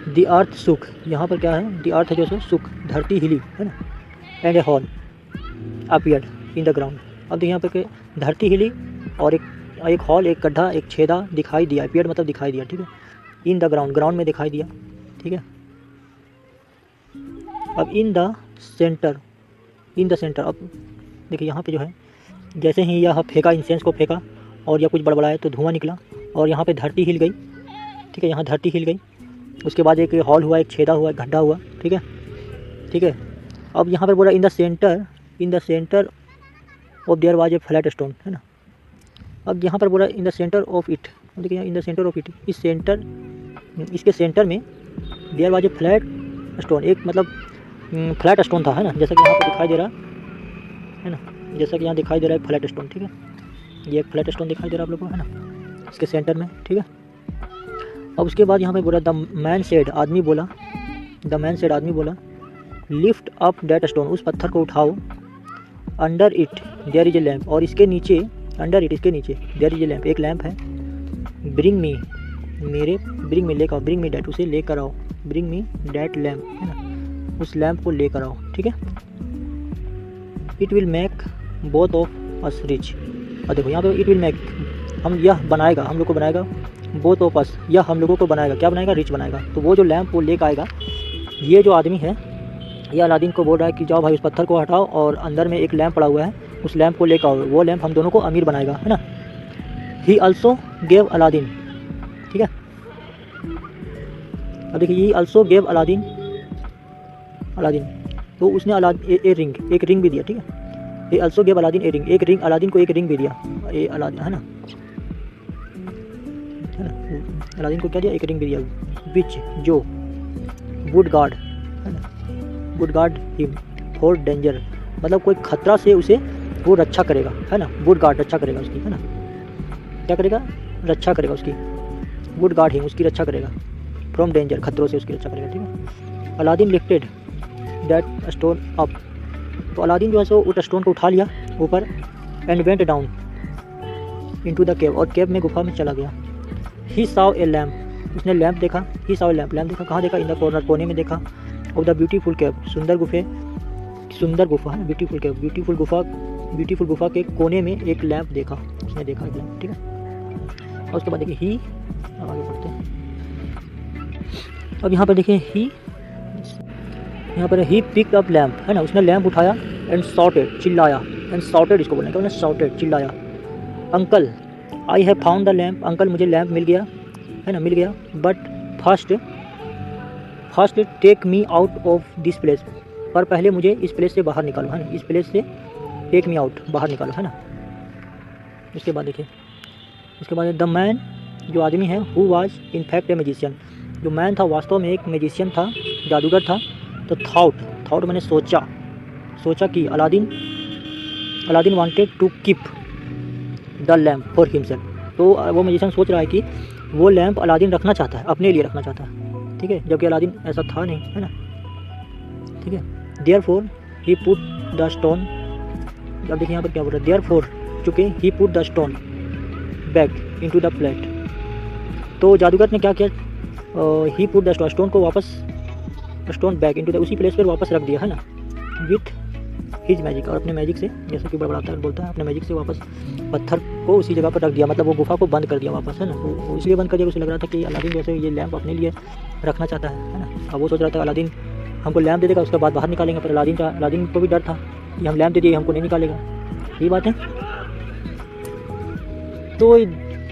The earth सुख, यहाँ पर क्या है, द अर्थ जो है सुख, धरती हिली है ना, and A hall appeared in the ground. अब यहाँ पर धरती हिली और एक हॉल, एक गड्ढा, एक छेदा दिखाई दिया, अपीयर्ड मतलब दिखाई दिया, ठीक है, इन द ग्राउंड, ग्राउंड में दिखाई दिया, ठीक है। अब इन द सेंटर, अब देखिए यहाँ पे जो है, जैसे ही यह फेंका, इंसेंस को फेंका और या कुछ बड़बड़ाया तो धुआं निकला और यहाँ पे धरती हिल गई, ठीक है, यहाँ धरती हिल गई। उसके बाद एक हॉल हुआ, एक छेदा हुआ, एक गड्ढा हुआ, ठीक है, ठीक है। अब यहाँ पर बोला in the centre of there was a flat stone, है ना। अब यहाँ पर बोला in the centre of it, देखिए in the centre of it, इसके सेंटर में there was a flat stone, एक मतलब फ्लैट स्टोन था, है ना, जैसा कि यहाँ पर दिखाई दे रहा है ना, जैसा कि यहाँ दिखाई दे रहा है फ्लैट स्टोन, ठीक है, ये एक फ्लैट स्टोन दिखाई दे रहा है आप लोगों को, है ना, इसके सेंटर में, ठीक है। अब उसके बाद यहाँ पे बोला द मैन सेड, आदमी बोला, लिफ्ट अप दैट स्टोन, उस पत्थर को उठाओ, under it there is a lamp, और इसके नीचे, अंडर इट, इसके नीचे, देयर इज ए लैम्प, एक लैम्प है, ब्रिंग मी डैट, उसे लेकर आओ, ब्रिंग मी डैट लैम्प, है ना, उस लैम्प को लेकर आओ, ठीक है। It will make both of us rich, और देखो यहाँ पे इट विल मेक, यह बनाएगा, हम लोग को बनाएगा, बोथ ऑफ अस, यह हम लोगों को बनाएगा, क्या बनाएगा, रिच बनाएगा। तो वो जो लैम्प वो लेकर आएगा, ये जो आदमी है ये अलादीन को बोल रहा है कि जाओ भाई उस पत्थर को हटाओ और अंदर में एक लैम्प पड़ा हुआ है, उस लैम्प को लेकर आओ, वो लैम्प हम दोनों को अमीर बनाएगा, है ना। ही ऑल्सो गेव अलादीन, ठीक है। अब देखिए ही ऑल्सो गेव अलादीन, तो उसने एक रिंग भी दिया, ठीक है। He also gave Aladdin a ring, एक रिंग, अलादीन को एक रिंग भी दिया, ये अलादीन, है ना, अलादीन को क्या दिया, एक रिंग भी दिया, विच जो वुड गार्ड, है ना, would guard him for danger, मतलब कोई खतरा से उसे वो रक्षा करेगा, है ना, वुड गार्ड रक्षा करेगा उसकी, है ना, क्या करेगा, रक्षा करेगा उसकी, वुड गार्ड हिम उसकी रक्षा करेगा, फ्रॉम डेंजर, खतरों से उसकी रक्षा करेगा, ठीक है। Aladdin lifted that stone up, तो अलादीन जो है सो उस स्टोन को उठा लिया ऊपर, and went down into the cave, और केव में, गुफा में चला गया। ही सॉ ए लैम्प, उसने लैम्प देखा, ही सॉ ए लैम्प देखा, कहाँ देखा, इन द कॉर्नर, कोने में देखा, ऑफ द ब्यूटीफुल केव, सुंदर गुफा है, ब्यूटीफुल केव, ब्यूटीफुल गुफा के कोने में एक लैम्प देखा, उसने देखा एक लैम्प, ठीक है। और उसके बाद देखिए ही, अब आगे बढ़ते हैं। अब यहाँ पर देखिए ही पिक अप लैम्प, है ना, उसने लैम्प उठाया, एंड शॉटेड, चिल्लाया, एंड शॉटेड इसको बोलना, क्या बोलना, शॉटेड, चिल्लाया, uncle I have found the lamp, uncle मुझे लैम्प मिल गया, है ना, मिल गया, but first take me out of this place, पर पहले मुझे इस प्लेस से बाहर निकालो, है ना, इस प्लेस से टेक मी आउट, बाहर निकालो, है ना। उसके बाद देखिए, उसके बाद द मैन, जो आदमी है, who was in fact A magician, जो मैन था वास्तव में एक मैजिशियन था, जादूगर था। तो थाउट मैंने सोचा कि Aladdin wanted to keep the lamp for himself, तो वो मैजिशियन सोच रहा है कि वो लैम्प अलादीन रखना चाहता है, अपने लिए रखना चाहता है, ठीक है, जबकि अलादीन ऐसा था नहीं, है ना, ठीक है। Therefore he put the stone, अब देखिए यहाँ पर क्या बोल रहा है, देयरफॉर, चूँकि he put the stone back into the flat, तो जादूगर ने क्या किया, ही पुट द स्टोन को वापस, स्टोन बैक इनटू द, उसी प्लेस पर वापस रख दिया, है ना, विथ हिज मैजिक, और अपने मैजिक से, जैसा कि बड़बड़ाता है बोलता है, अपने मैजिक से वापस पत्थर को उसी जगह पर रख दिया, मतलब वो गुफा को बंद कर दिया वापस, है ना। वो इसलिए बंद कर दिया, उसे लग रहा था कि अलादीन जैसे ये लैम्प अपने लिए रखना चाहता है ना। अब वो सोच रहा था अलादीन हमको लैम्प दे देगा, उसके बाद बाहर निकालेंगे, पर अलादीन को भी डर था कि हम लैम्प दे दिए हमको नहीं निकालेगा, यही बात है।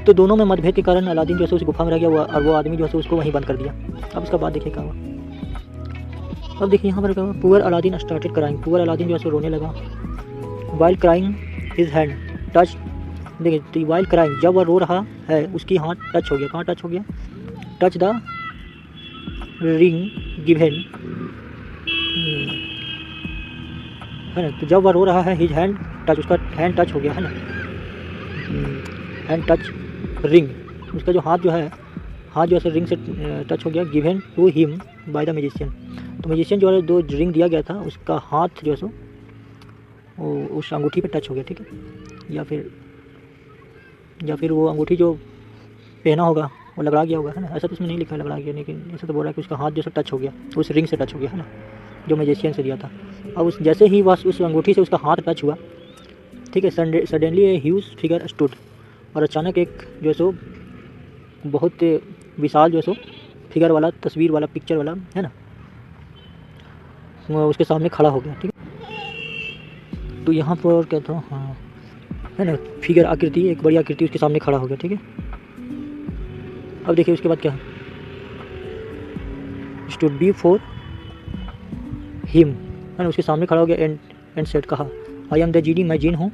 तो दोनों में मतभेद के कारण अलादीन जो है उस गुफा में रह गया, और वो आदमी जो है उसको वहीं बंद कर दिया। अब उसका बाद देखिए क्या हुआ, अब देखिए यहाँ पर क्या हुआ, poor Aladdin started crying, poor Aladdin जो है रोने लगा, while crying his hand touch, देखिए वाइल क्राइंग, जब वह रो रहा है उसकी हाथ टच हो गया, कहाँ टच हो गया, टच द रिंग गिवन, है ना, तो जब वह रो रहा है हिज हैंड टच, उसका हैंड टच हो गया, है ना, हैंड टच रिंग, उसका जो हाथ जो है रिंग से टच हो गया, given to him by the magician, तो मैजिशियन जो है जो रिंग दिया गया था उसका हाथ जो है सो उस अंगूठी पे टच हो गया, ठीक है, या फिर वो अंगूठी जो पहना होगा वो लगड़ा गया होगा, है ना। ऐसा तो उसमें नहीं लिखा है लगड़ा गया, लेकिन ऐसा तो बोल रहा है कि उसका हाथ जैसा टच हो गया, उस रिंग से टच हो गया, है ना, जो मैजिशियन से दिया था। अब उस जैसे ही बस उस अंगूठी से उसका हाथ टच हुआ, ठीक है, suddenly a huge figure stood, और अचानक एक जो है सो बहुत विशाल जो है सो फिगर वाला, तस्वीर वाला, पिक्चर वाला, है ना, उसके सामने खड़ा हो गया, ठीक है। तो यहाँ पर क्या था, हाँ, है ना, फिगर, आकृति, एक बड़ी आकृति उसके सामने खड़ा हो गया, ठीक है। अब देखिए उसके बाद क्या है, स्टूड बिफोर हिम, है ना, उसके सामने खड़ा हो गया एंड सेड, कहा, आई एम द जीनी, मैं जिन हूँ,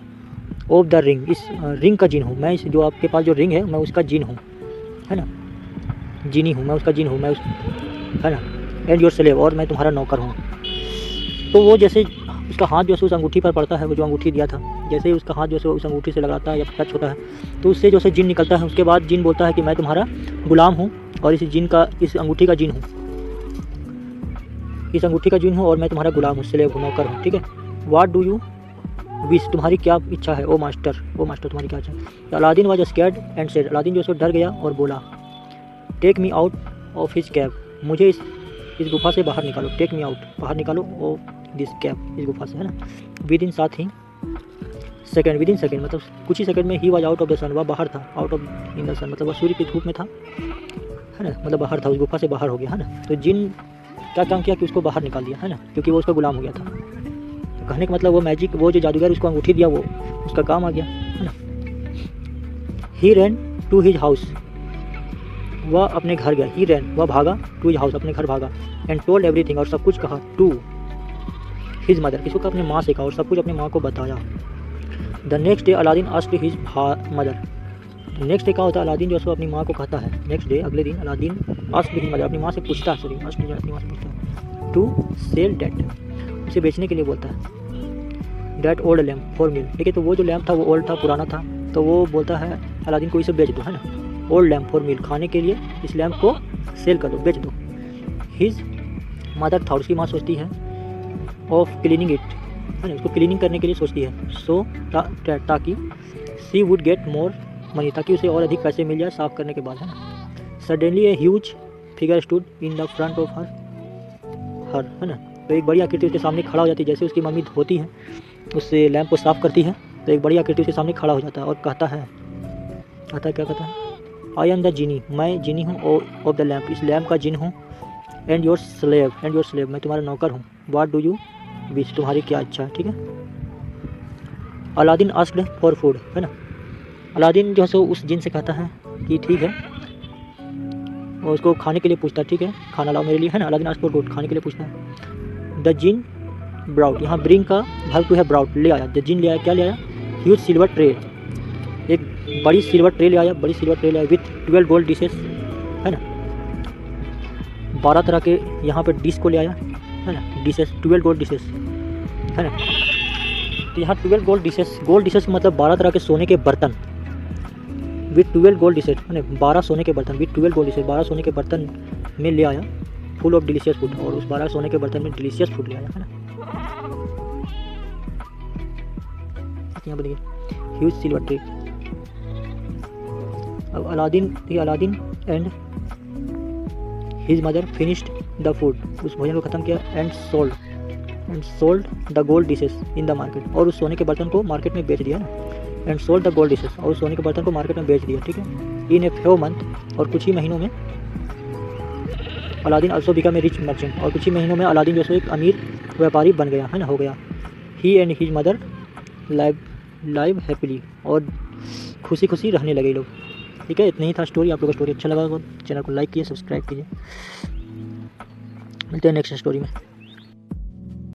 ऑफ द रिंग, इस रिंग का जिन हूँ मैं, इस जो आपके पास जो रिंग है मैं उसका जिन हूँ, है ना, जीनी हूँ मैं, उसका जिन हूँ मैं, उस, है ना, एंड योर स्लेव, और मैं तुम्हारा नौकर हूँ। तो वो जैसे उसका हाथ जो है उस अंगूठी पर पड़ता है, वो जो अंगूठी दिया था, जैसे ही उसका हाथ जो है उस अंगूठी से लगाता है या टच होता है, तो उससे जो है जिन निकलता है। उसके बाद जिन बोलता है कि मैं तुम्हारा गुलाम हूँ और इस अंगूठी का जिन हूँ, इस अंगूठी का जिन हूँ और मैं तुम्हारा गुलाम हूँ, स्लेव हूँ, नौकर हूँ, ठीक है। व्हाट डू यू विश, तुम्हारी क्या इच्छा है, ओ मास्टर तुम्हारी क्या इच्छा है। Aladdin was scared and said, Aladdin जो है डर गया और बोला, take me out of his cave, मुझे इस गुफा से बाहर निकालो, टेक मी आउट, बाहर निकालो ऑफ दिस कैव, इस गुफा से, है ना। विद इन साथ ही सेकेंड, विद इन सेकेंड मतलब कुछ ही सेकंड में ही was out of the sun, वह बाहर था, out of in the sun मतलब वह सूर्य की धूप में था, है ना, मतलब बाहर था, उस गुफा से बाहर हो गया, है ना। तो जिन क्या काम किया कि उसको बाहर निकाल दिया, है ना, क्योंकि वो उसका गुलाम हो गया था। तो कहने का मतलब वो मैजिक, वो जो जादूगर उसको अंगूठी दिया, वो उसका काम आ गया, है ना। ही रैन टू हिज हाउस, वह अपने घर गया, ही रैन, वह भागा, टू हिज हाउस, अपने घर भागा, एंड टोल्ड एवरीथिंग, और सब कुछ कहा, टू हिज मदर, किसी को अपने माँ से कहा, और सब कुछ अपनी माँ को बताया। The next day Aladdin asked his mother, next day क्या होता है, अलादीन जो है अपनी माँ को कहता है, नेक्स्ट डे अगले दिन अलादीन आस्क्ड हिज मदर, अपनी माँ से पूछता है, अपनी माँ से पूछता है, टू सेल डेट, उसे बेचने के लिए बोलता है, डेट ओल्ड लैम्प फॉर मील, ठीक है। तो वो जो लैम्प था वो ओल्ड था, पुराना था, तो वो बोलता है अलादीन को इसे बेच दो, है ना, ओल्ड लैम्प फॉर मील, खाने के लिए इस लैम्प को सेल कर दो, बेच दो। हिज मदर था, उसकी माँ सोचती है, ऑफ क्लीनिंग इट, है ना, उसको क्लीनिंग करने के लिए सोचती है, सो ताकि सी वुड गेट मोर मनी, ताकि उसे और अधिक पैसे मिल जाए साफ़ करने के बाद, है ना। Suddenly a huge figure stood in the front of her, है ना। तो एक बड़ी आकृति उसके सामने खड़ा हो जाती है, जैसे उसकी मम्मी धोती है, उससे लैम्प को साफ़ करती है, तो एक बड़ी आकृति उसके सामने खड़ा हो जाता है और कहता है क्या कहता है, आई एम द जीनी, मैं जीनी हूँ, ऑफ द लैम्प, इस लैम्प का जिन हूँ, एंड योर स्लेव, मैं तुम्हारा नौकर हूँ। व्हाट डू यू विश, तुम्हारी क्या इच्छा है, ठीक है। अलादीन आस्क्ड फॉर फूड, है ना, अलादीन जो है सो उस जिन से कहता है कि ठीक है, और उसको खाने के लिए पूछता है, ठीक है, खाना लाओ मेरे लिए, है ना। अलादीन आस्क्ड फॉर फूड, खाने के लिए पूछता है। द जिन ब्राउट, यहाँ ब्रिंग का भाग टू है ब्राउट, ले आया, द जिन ले आया, क्या ले आया, ह्यूज सिल्वर ट्रे, एक बड़ी सिल्वर ट्रे ले आया, विथ 12 गोल्ड डिशेस, है ना, 12 तरह के यहाँ पर डिश को ले आया, है ना, डिशेस, 12 गोल्ड डिशेस, है ना। तो यहाँ 12 गोल्ड डिशेस का मतलब 12 तरह के सोने के बर्तन, विथ 12 गोल्ड डिशेस, है ना, 12 सोने के बर्तन, विथ 12 गोल्ड डिशेस, 12 सोने के बर्तन में ले आया, फुल ऑफ डिलीशियस फूड, और उस 12 सोने के बर्तन में डिलीशियस फूड ले आया, है ना। यहाँ पर देखिए ह्यूज सिल्वर ट्री। अब Aladdin and his mother finished the food, उस भोजन को ख़त्म किया, and sold the gold dishes in the market, और उस सोने के बर्तन को मार्केट में बेच दिया ना, and sold the gold dishes, और उस सोने के बर्तन को मार्केट में बेच दिया, ठीक है। इन ए फ्यू मंथ, और कुछ ही महीनों में Aladdin also become a rich merchant, और कुछ ही महीनों में अलादीन जो है एक अमीर व्यापारी बन गया, है ना, हो गया। He and his mother live happily, और खुशी खुशी रहने लगे लोग, ठीक है। इतना ही था स्टोरी। आप लोगों को स्टोरी अच्छा लगा तो चैनल को लाइक कीजिए, सब्सक्राइब कीजिए। मिलते हैं नेक्स्ट स्टोरी में।